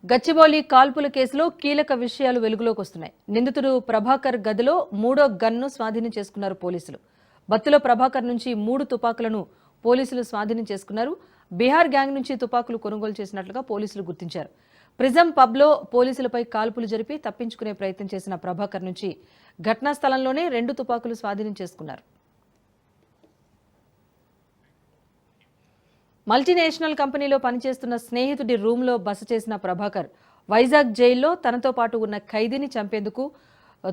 గచ్చిబౌలి కాల్పుల కేసులో కీలక విషయాలు వెలుగులోకి వస్తున్నాయి. నిందితుడు ప్రభాకర్ గదిలో 3వ గన్ను స్వాధీనం చేసుకున్నారు పోలీసులు. బత్తుల ప్రభాకర్ నుంచి 3 తుపాకులను పోలీసులు స్వాధీనం చేసుకున్నారు. బీహార్ గ్యాంగ్ నుంచి తుపాకులు కొనుగోలు చేసినట్లుగా పోలీసులు గుర్తించారు. ప్రిజం పబ్లో పోలీసులపై కాల్పులు జరిపి తప్పించుకునే ప్రయత్నం చేసిన ప్రభాకర్ నుంచి ఘటనా స్థలంలోనే 2 తుపాకులు స్వాధీనం చేసుకున్నారు. మల్టీనేషనల్ కంపెనీలో పనిచేస్తున్న స్నేహితుడి రూమ్లో బస చేసిన ప్రభాకర్ వైజాగ్ జైల్లో తనతో పాటు ఉన్న ఖైదీని చంపేందుకు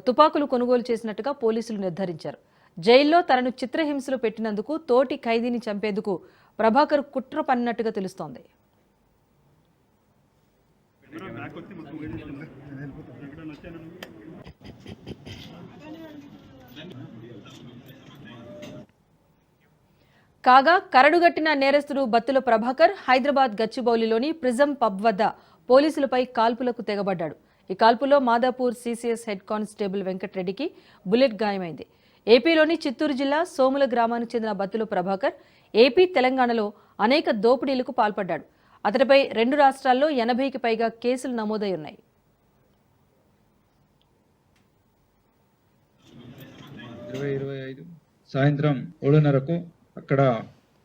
తుపాకులు కొనుగోలు చేసినట్టుగా పోలీసులు నిర్ధారించారు. జైల్లో తనను చిత్రహింసలు పెట్టినందుకు తోటి ఖైదీని చంపేందుకు ప్రభాకర్ కుట్ర పన్నినట్టుగా తెలుస్తోంది. కాగా కరడుగట్టిన నేరస్తుడు బత్తుల ప్రభాకర్ హైదరాబాద్ గచ్చిబౌలిలోని ప్రిజం పబ్ వద్ద పోలీసులపై కాల్పులకు తెగబడ్డాడు. ఈ కాల్పులో మాదాపూర్ సీసీఎస్ హెడ్ కానిస్టేబుల్ వెంకటరెడ్డికి బుల్లెట్ గాయమైంది. ఏపీలోని చిత్తూరు జిల్లా సోముల గ్రామానికి చెందిన బత్తుల ప్రభాకర్ ఏపీ, తెలంగాణలో అనేక దోపిడీలకు పాల్పడ్డాడు. అతడిపై 2 రాష్ట్రాల్లో 80కి పైగా కేసులు నమోదై ఉన్నాయి. సాయంత్రం 7:30కు అక్కడ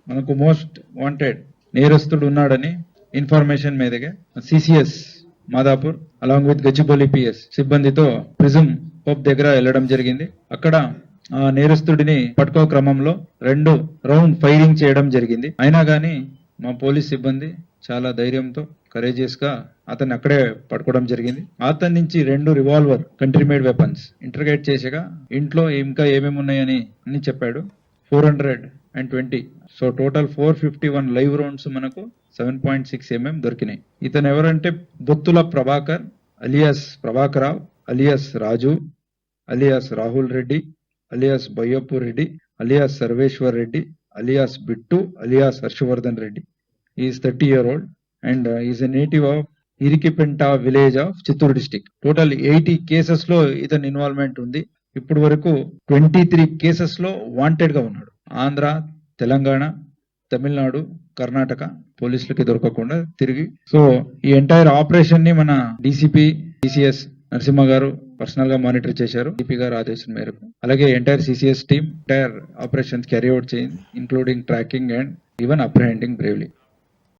మనకు మోస్ట్ వాంటెడ్ నేరస్తుడు ఉన్నాడని ఇన్ఫర్మేషన్ మీదగా CCS Madhapur along with Gachibowli PS సిబ్బందితో ప్రిజం పబ్ దగ్గర వెళ్ళడం జరిగింది. అక్కడ ఆ నేరస్తుడిని పట్టుకో క్రమంలో 2 రౌండ్ ఫైరింగ్ చేయడం జరిగింది. అయినా గానీ మా పోలీస్ సిబ్బంది చాలా ధైర్యంతో కరేజియస్ గా అతన్ని అక్కడే పట్టుకోవడం జరిగింది. అతని నుంచి 2 revolver country made weapons interrogate చేసగా ఇంట్లో ఇంకా ఏమేమి ఉన్నాయని అన్ని చెప్పాడు. 420 సో టోటల్ 451 లైవ్ రౌండ్స్ మనకు 7.6 mm దొరికినాయి. ఇతను ఎవరంటే Bothula Prabhakar alias Prabhakarao alias Raju alias Rahul Reddy alias Bayyappu Reddy alias Sarveshwar Reddy alias Bittu alias Harshavardhan Reddy. Is 30 years old and is a native of Irikipenta village of Chittoor district. Total 80 cases లో ఇతని ఇన్వాల్వ్మెంట్ ఉంది. ఇప్పుడు వరకు 23 కేసెస్ లో వాంటెడ్ గా ఉన్నాడు. ఆంధ్ర, తెలంగాణ, తమిళనాడు, కర్ణాటక పోలీసులకి దొరకకుండా తిరిగి సో ఈ ఎంటైర్ ఆపరేషన్ ని మన డీసీపీ సిసిఎస్ నరసింహ గారు పర్సనల్ గా మానిటర్ చేశారు డిపి గారు ఆదేశం మేరకు. అలాగే entire CCS team entire operations carry out చేయింది, including tracking and even apprehending bravely.